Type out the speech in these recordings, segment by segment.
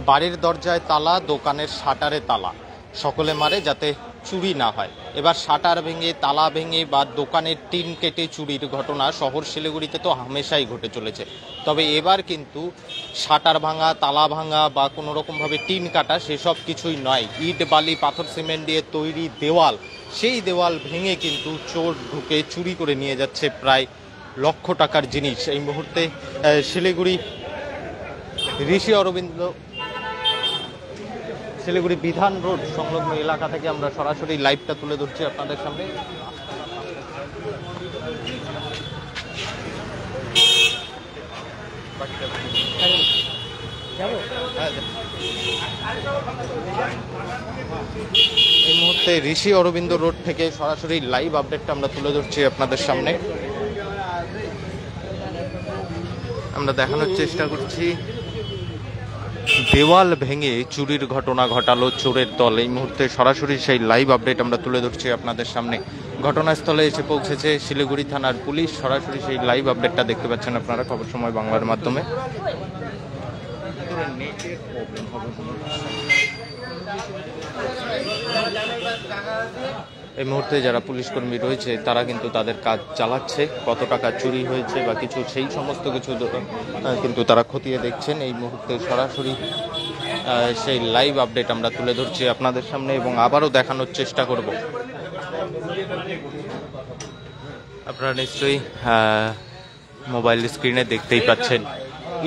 বাড়ির দরজায় তালা, দোকানের শাটারে তালা, সকলে মারে যাতে চুরি না হয়। এবার শাটার ভেঙে, তালা ভেঙে বা দোকানের টিন কেটে চুরির ঘটনা শহর শিলিগুড়িতে তো হামেশাই ঘটে চলেছে। তবে এবার কিন্তু শাটার ভাঙা, তালা ভাঙা বা কোনো রকমভাবে টিন কাটা সেসব কিছুই নয়। ইট, বালি, পাথর, সিমেন্ট দিয়ে তৈরি দেওয়াল, সেই দেওয়াল ভেঙে কিন্তু চোর ঢুকে চুরি করে নিয়ে যাচ্ছে প্রায় লক্ষ টাকার জিনিস। এই মুহূর্তে শিলিগুড়ি শিলিগুড়ি বিধান রোড সংলগ্ন এলাকা থেকে আমরা সরাসরি লাইভটা তুলে ধরছি আপনাদের সামনে। এই মুহূর্তে ঋষি অরবিন্দ রোড থেকে সরাসরি লাইভ আপডেটটা আমরা তুলে ধরছি আপনাদের সামনে। আমরা দেখানোর চেষ্টা করছি দেওয়াল ভেঙে চুরির ঘটনা ঘটালো চোরের দল। এই মুহূর্তে সরাসরি সেই লাইভ আপডেট আমরা তুলে ধরছি আপনাদের সামনে। ঘটনাস্থলে এসে পৌঁছেছে শিলিগুড়ি থানার পুলিশ। সরাসরি সেই লাইভ আপডেটটা দেখতে পাচ্ছেন আপনারা খবর সময় বাংলার মাধ্যমে। এই মুহূর্তে যারা পুলিশ কর্মী রয়েছে তারা কিন্তু তাদের কাজ চালাচ্ছে। কত টাকা চুরি হয়েছে বা কিছু সেই সমস্ত কিছু কিন্তু তারা খতিয়ে দেখছেন। এই মুহূর্তে সরাসরি সেই লাইভ আপডেট আমরা তুলে ধরছি আপনাদের সামনে এবং আবারও দেখানোর চেষ্টা করব। আপনারা নিশ্চয়ই মোবাইল স্ক্রিনে দেখতেই পাচ্ছেন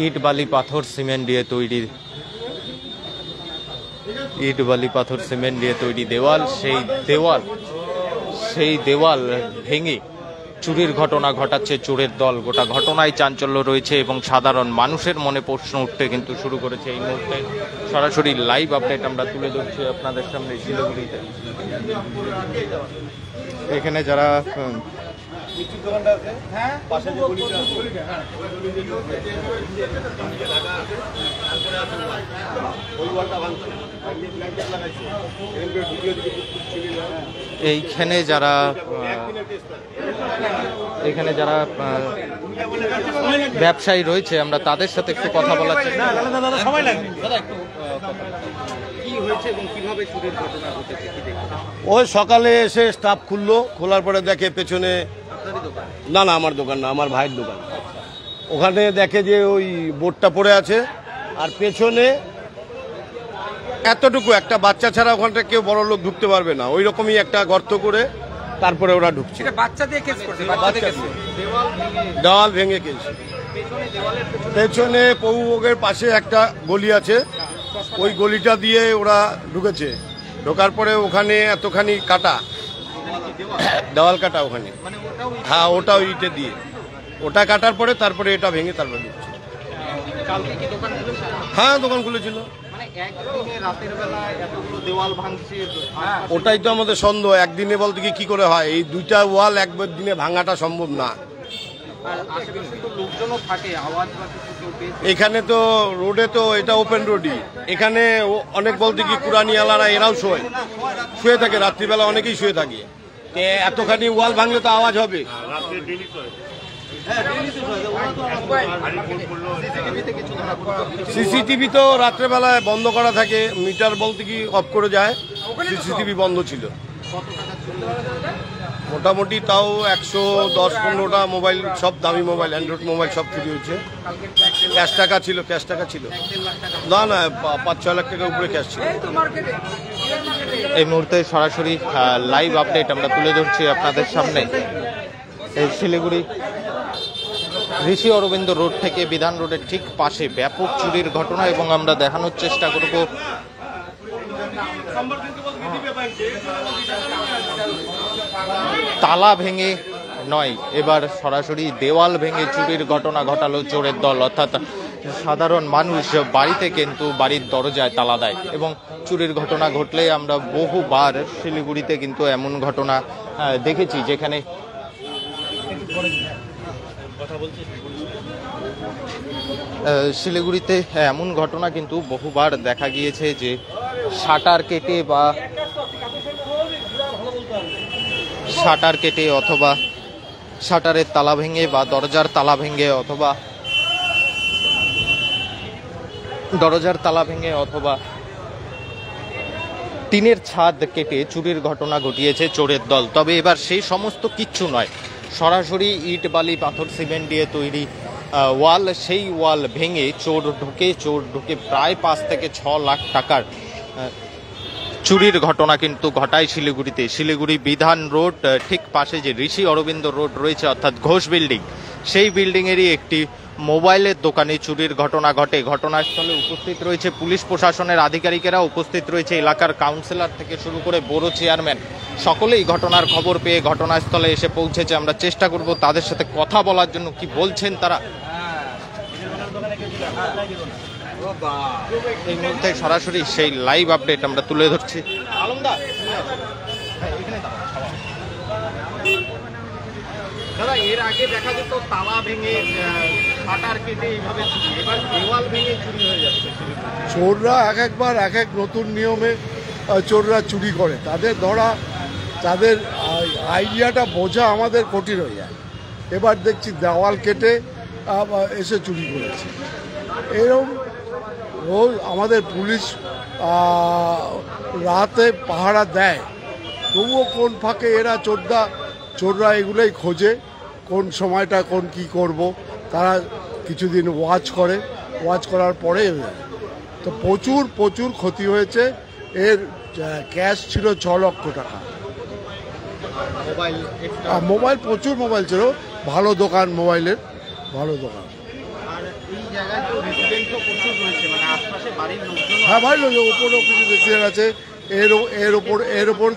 ইট, বালি, পাথর, সিমেন্ট দিয়ে তৈরি দেওয়াল। সেই দেওয়াল ভেঙে চুরির ঘটনা ঘটাচ্ছে চোরের দল। গোটা ঘটনায় চাঞ্চল্য রয়েছে এবং সাধারণ মানুষের মনে প্রশ্ন উঠতে কিন্তু শুরু করেছে। এই মুহূর্তে সরাসরি লাইভ আপডেট আমরা তুলে ধরছি আপনাদের সামনে শিলিগুড়িতে। এখানে যারা এখানে যারা ব্যবসায়ী রয়েছে আমরা তাদের সাথে একটু কথা বলার চেষ্টা ওই সকালে এসে স্টাফ খোলার পরে দেখে পেছনে, না আমার দোকান না, আমার ভাইয়ের দোকান, ওখানে দেখে যে ওই বোর্ডটা পড়ে আছে আর পেছনে এতটুকু একটা বাচ্চা ছাড়া ওখানটা কেউ বড় লোক ঢুকতে পারবে না, ওই রকমই একটা গর্ত করে তারপরে ওরা ঢুকছে। দেওয়াল ভেঙে কেছে। পেছনে পৌভোগের পাশে একটা গলি আছে, ওই গলিটা দিয়ে ওরা ঢুকেছে। ঢোকার পরে ওখানে এতখানি কাটা, দেওয়াল কাটা ওখানে, হ্যাঁ ওটাও ইটে দিয়ে, ওটা কাটার পরে তারপরে এটা ভেঙে তারপরে ঢুকছে। হ্যাঁ দোকান খুলেছিল। ওটাই তো আমাদের সন্দেহ, একদিনে বলতে কি করে হয়? এই দুইটা ওয়াল একবার দিনে ভাঙাটা সম্ভব না। এখানে তো রোডে তো এটা ওপেন রোডই, এখানে অনেক বলতে কি কুরানিওয়ালারা এরাও শুয়ে থাকে, রাত্রিবেলা অনেকেই শুয়ে থাকে। এতখানি ওয়াল ভাঙলে তো আওয়াজ হবে। সিসিটিভি তো রাত্রেবেলায় বন্ধ করা থাকে, মিটার বলতে কি অফ করে যায়, সিসিটিভি বন্ধ ছিল। মোটামুটি তাও 110-15টা মোবাইল, সব দামি মোবাইল, অ্যান্ড্রয়েড মোবাইল সব চুরি হয়েছে। ক্যাশ টাকা ছিল না 5-6 লাখ টাকার উপরে ক্যাশ ছিল। এই মুহূর্তে সরাসরি লাইভ আপডেট আমরা তুলে ধরছি আপনাদের সামনে এই শিলিগুড়ি ঋষি অরবিন্দ রোড থেকে বিধান রোডের ঠিক পাশে ব্যাপক চুরির ঘটনা এবং আমরা দেখানোর চেষ্টা করব তালা ভেঙে নয়, এবার সরাসরি দেওয়াল ভেঙে চুরির ঘটনা ঘটালো চোরের দল। অর্থাৎ সাধারণ মানুষ বাড়িতে কিন্তু বাড়ির দরজায় তালা দেয় এবং চুরির ঘটনা ঘটলে আমরা বহুবার শিলিগুড়িতে কিন্তু এমন ঘটনা দেখেছি যেখানে শিলিগুড়িতে এমন ঘটনা কিন্তু বহুবার দেখা গিয়েছে যে শাটার কেটে অথবা শাটারের তালা ভেঙে বা দরজার তালা ভেঙে অথবা দরজার তালা ভেঙে অথবা টিনের ছাদ কেটে চুরির ঘটনা ঘটিয়েছে চোরের দল। তবে এবার সেই সমস্ত কিচ্ছু নয়, সরাসরি ইট বালি পাথর সিমেন্ট দিয়ে তৈরি ওয়াল, সেই ওয়াল ভেঙে চোর ঢুকে প্রায় 5 থেকে 6 লাখ টাকার চুরির ঘটনা কিন্তু ঘটায় শিলিগুড়িতে। শিলিগুড়ি বিধান রোড ঠিক পাশে যে ঋষি অরবিন্দ রোড রয়েছে অর্থাৎ ঘোষ বিল্ডিং, সেই বিল্ডিংয়েরই একটি মোবাইলের দোকানে চুরির ঘটনা ঘটে। ঘটনাস্থলে উপস্থিত রয়েছে পুলিশ প্রশাসনের আধিকারিকেরা, উপস্থিত রয়েছে এলাকার কাউন্সিলর থেকে শুরু করে বড় চেয়ারম্যান, সকলেই ঘটনার খবর পেয়ে ঘটনাস্থলে এসে পৌঁছেছে। আমরা চেষ্টা করব তাদের সাথে কথা বলার জন্য, কি বলছেন তারা। এই মুহূর্তে সরাসরি সেই লাইভ আপডেট আমরা তুলে ধরছি। দাদা, এর আগে দেখা যেত তালা ভেঙে শাটার কেটে এইভাবে চুরি, এবার দেওয়াল ভেঙে চুরি হয়ে যাচ্ছে। চোররা একবার এক এক নতুন নিয়মে চোররা চুরি করে, তাদের আইডিয়াটা বোঝা আমাদের কঠিন হয়ে যায়। এবার দেখছি দেওয়াল কেটে এসে চুরি করেছে। এরকম রোজ আমাদের পুলিশ রাতে পাহারা দেয়, তবুও কোন ফাঁকে এরা চোররা এগুলোই খোঁজে, কোন সময়টা কোন কি করব। তারা কিছুদিন ওয়াচ করার পরে তো প্রচুর ক্ষতি হয়েছে। এর ক্যাশ ছিল 6 লক্ষ টাকা। মোবাইল প্রচুর মোবাইল ছিল, ভালো দোকান, মোবাইলের ভালো দোকান। হ্যাঁ, বাড়ির লোক ওপরেও কিছু রেসিডেন্ট আছে। এর ওপর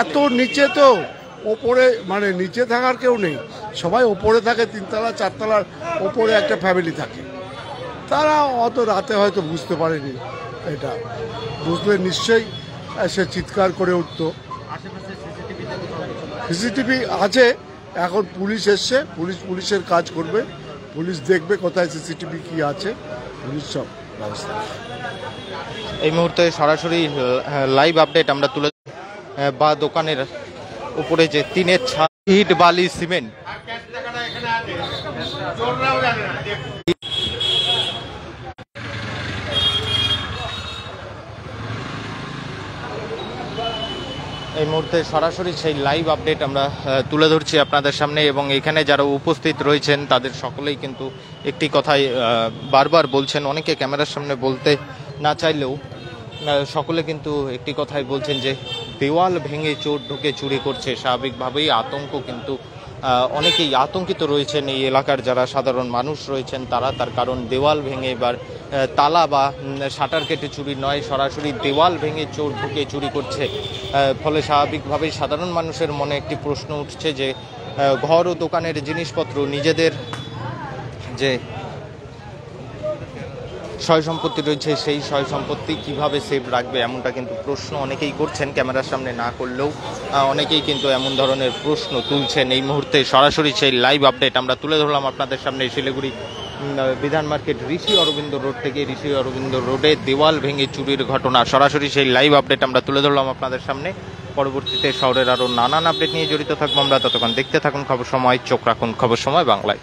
এত নিচে, তো ওপরে মানে নিচে থাকার কেউ নেই, সবাই ওপরে থাকে, 3তলা 4তলার ওপরে একটা ফ্যামিলি থাকে। তারা অত রাতে হয়তো বুঝতে পারেনি, এটা বুঝলে নিশ্চয়ই সে চিৎকার করে উঠত। সিসিটিভি আছে, এখন পুলিশ এসছে, পুলিশের কাজ করবে, পুলিশ দেখবে কোথায় সিসিটিভি কি আছে, পুলিশ সব ব্যবস্থা। এই মুহূর্তে সরাসরি লাইভ আপডেট আমরা তুলে, বা দোকানের উপরে যে টিনের ছাদ, ইট বালি সিমেন্ট, এই মুহূর্তে সরাসরি সেই লাইভ আপডেট আমরা তুলে ধরছি আপনাদের সামনে। এবং এখানে যারা উপস্থিত রয়েছেন তাদের সকলেই কিন্তু একটি কথাই বারবার বলছেন, অনেকে ক্যামেরার সামনে বলতে না চাইলেও সকলে কিন্তু একটি কথাই বলছেন যে দেওয়াল ভেঙে চোর ঢুকে চুরি করছে। স্বাভাবিকভাবেই আতঙ্ক কিন্তু অনেকেই আতঙ্কিত রয়েছেন এই এলাকার যারা সাধারণ মানুষ রয়েছেন তারা, তার কারণ দেওয়াল ভেঙে এবার তালা বা শাটার কেটে চুরি নয়, সরাসরি দেওয়াল ভেঙে চোর ঢুকে চুরি করছে। ফলে স্বাভাবিকভাবেই সাধারণ মানুষের মনে একটি প্রশ্ন উঠছে যে ঘর ও দোকানের জিনিসপত্র, নিজেদের যে সয় সম্পত্তি রয়েছে সেই সয় সম্পত্তি কীভাবে সেভ রাখবে, এমনটা কিন্তু প্রশ্ন অনেকেই করছেন, ক্যামেরার সামনে না করলেও অনেকেই কিন্তু এমন ধরনের প্রশ্ন তুলছেন। এই মুহূর্তে সরাসরি সেই লাইভ আপডেট আমরা তুলে ধরলাম আপনাদের সামনে শিলিগুড়ি বিধান মার্কেট ঋষি অরবিন্দ রোড থেকে। ঋষি অরবিন্দ রোডে দেওয়াল ভেঙে চুরির ঘটনা, সরাসরি সেই লাইভ আপডেট আমরা তুলে ধরলাম আপনাদের সামনে। পরবর্তীতে শহরের আরও নানান আপডেট নিয়ে জড়িত থাকবো আমরা, ততক্ষণ দেখতে থাকুন খবর সময়, চোখ রাখুন খবর সময় বাংলায়।